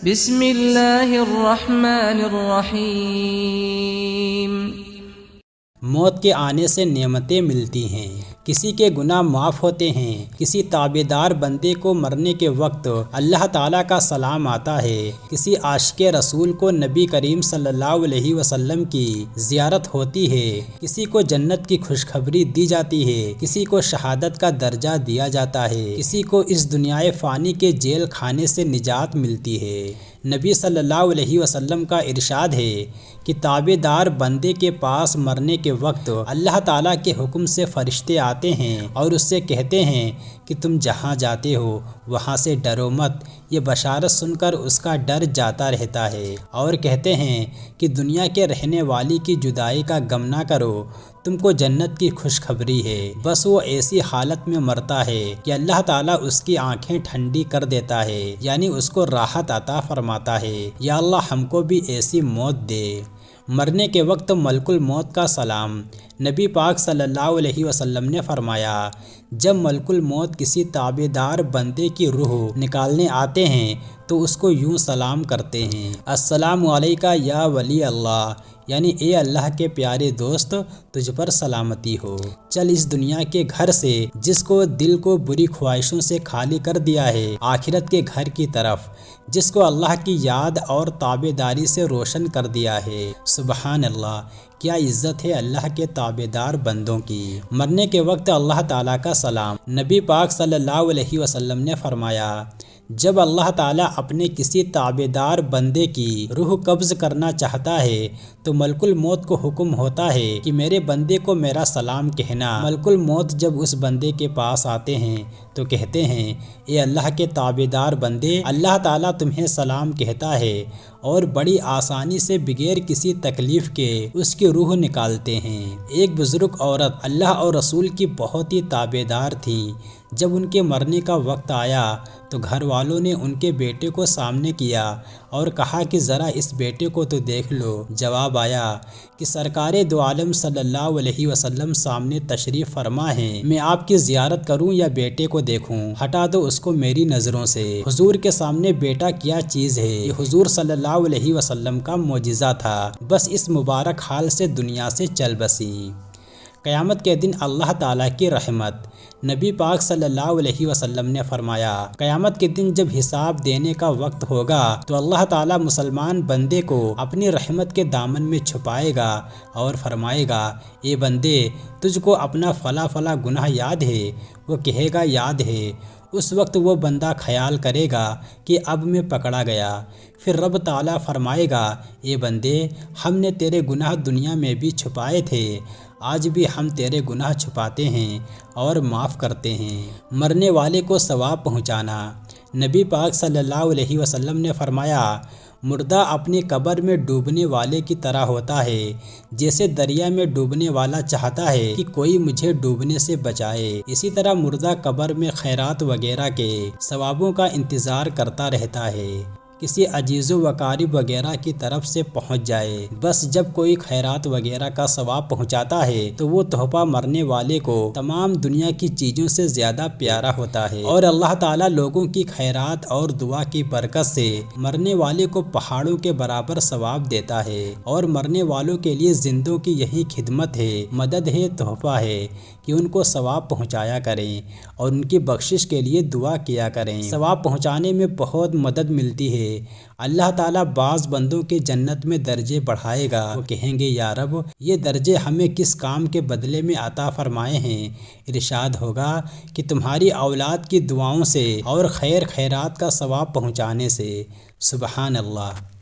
بسم اللہ الرحمن الرحیم۔ موت کے آنے سے نعمتیں ملتی ہیں، کسی کے گناہ معاف ہوتے ہیں، کسی تابعدار بندے کو مرنے کے وقت اللہ تعالیٰ کا سلام آتا ہے، کسی عاشق رسول کو نبی کریم صلی اللہ علیہ وسلم کی زیارت ہوتی ہے، کسی کو جنت کی خوشخبری دی جاتی ہے، کسی کو شہادت کا درجہ دیا جاتا ہے، کسی کو اس دنیائے فانی کے جیل خانے سے نجات ملتی ہے۔ نبی صلی اللہ علیہ وسلم کا ارشاد ہے کہ تابعدار بندے کے پاس مرنے کے وقت اللہ تعالیٰ کے حکم سے فرشتے آتے ہیں اور اس سے کہتے ہیں کہ تم جہاں جاتے ہو وہاں سے ڈرو مت۔ یہ بشارت سن کر اس کا ڈر جاتا رہتا ہے اور کہتے ہیں کہ دنیا کے رہنے والی کی جدائی کا غم نہ کرو، تم کو جنت کی خوشخبری ہے۔ بس وہ ایسی حالت میں مرتا ہے کہ اللہ تعالیٰ اس کی آنکھیں ٹھنڈی کر دیتا ہے، یعنی اس کو راحت عطا فرماتا ہے۔ یا اللہ ہم کو بھی ایسی موت دے۔ مرنے کے وقت ملک الموت کا سلام۔ نبی پاک صلی اللہ علیہ وسلم نے فرمایا، جب ملک الموت کسی تابعدار بندے کی روح نکالنے آتے ہیں تو اس کو یوں سلام کرتے ہیں، السلام علیکہ یا ولی اللہ، یعنی اے اللہ کے پیارے دوست تجھ پر سلامتی ہو۔ چل اس دنیا کے گھر سے جس کو دل کو بری خواہشوں سے خالی کر دیا ہے، آخرت کے گھر کی طرف جس کو اللہ کی یاد اور تابعداری سے روشن کر دیا ہے۔ سبحان اللہ، کیا عزت ہے اللہ کے تابعدار بندوں کی۔ مرنے کے وقت اللہ تعالیٰ کا سلام۔ نبی پاک صلی اللہ علیہ وسلم نے فرمایا، جب اللہ تعالیٰ اپنے کسی تابعدار بندے کی روح قبض کرنا چاہتا ہے تو ملک الموت کو حکم ہوتا ہے کہ میرے بندے کو میرا سلام کہنا۔ ملک الموت جب اس بندے کے پاس آتے ہیں تو کہتے ہیں، اے اللہ کے تابعدار بندے، اللہ تعالیٰ تمہیں سلام کہتا ہے، اور بڑی آسانی سے بغیر کسی تکلیف کے اس کی روح نکالتے ہیں۔ ایک بزرگ عورت اللہ اور رسول کی بہت ہی تابعدار تھی۔ جب ان کے مرنے کا وقت آیا تو گھر والوں نے ان کے بیٹے کو سامنے کیا اور کہا کہ ذرا اس بیٹے کو تو دیکھ لو۔ جواب آیا کہ سرکار دو عالم صلی اللہ علیہ وسلم سامنے تشریف فرما ہیں، میں آپ کی زیارت کروں یا بیٹے کو دیکھوں؟ ہٹا دو اس کو میری نظروں سے۔ حضور کے سامنے بیٹا کیا چیز ہے؟ یہ حضور صلی اللہ علیہ وسلم کا معجزہ تھا، بس اس مبارک حال سے دنیا سے چل بسی۔ قیامت کے دن اللہ تعالیٰ کی رحمت۔ نبی پاک صلی اللہ علیہ وسلم نے فرمایا، قیامت کے دن جب حساب دینے کا وقت ہوگا تو اللہ تعالیٰ مسلمان بندے کو اپنی رحمت کے دامن میں چھپائے گا اور فرمائے گا، اے بندے تجھ کو اپنا فلاں فلاں گناہ یاد ہے؟ وہ کہے گا یاد ہے۔ اس وقت وہ بندہ خیال کرے گا کہ اب میں پکڑا گیا۔ پھر رب تعالیٰ فرمائے گا، اے بندے ہم نے تیرے گناہ دنیا میں بھی چھپائے تھے، آج بھی ہم تیرے گناہ چھپاتے ہیں اور معاف کرتے ہیں۔ مرنے والے کو ثواب پہنچانا۔ نبی پاک صلی اللہ علیہ وسلم نے فرمایا، مردہ اپنی قبر میں ڈوبنے والے کی طرح ہوتا ہے، جیسے دریا میں ڈوبنے والا چاہتا ہے کہ کوئی مجھے ڈوبنے سے بچائے، اسی طرح مردہ قبر میں خیرات وغیرہ کے ثوابوں کا انتظار کرتا رہتا ہے، کسی عزیز و اقارب وغیرہ کی طرف سے پہنچ جائے۔ بس جب کوئی خیرات وغیرہ کا ثواب پہنچاتا ہے تو وہ تحفہ مرنے والے کو تمام دنیا کی چیزوں سے زیادہ پیارا ہوتا ہے، اور اللہ تعالیٰ لوگوں کی خیرات اور دعا کی برکت سے مرنے والے کو پہاڑوں کے برابر ثواب دیتا ہے۔ اور مرنے والوں کے لیے زندوں کی یہی خدمت ہے، مدد ہے، تحفہ ہے کہ ان کو ثواب پہنچایا کریں اور ان کی بخشش کے لیے دعا کیا کریں۔ ثواب پہنچانے میں بہت مدد ملتی ہے۔ اللہ تعالیٰ بعض بندوں کے جنت میں درجے بڑھائے گا، وہ کہیں گے یا رب یہ درجے ہمیں کس کام کے بدلے میں عطا فرمائے ہیں؟ ارشاد ہوگا کہ تمہاری اولاد کی دعاؤں سے اور خیر خیرات کا ثواب پہنچانے سے۔ سبحان اللہ۔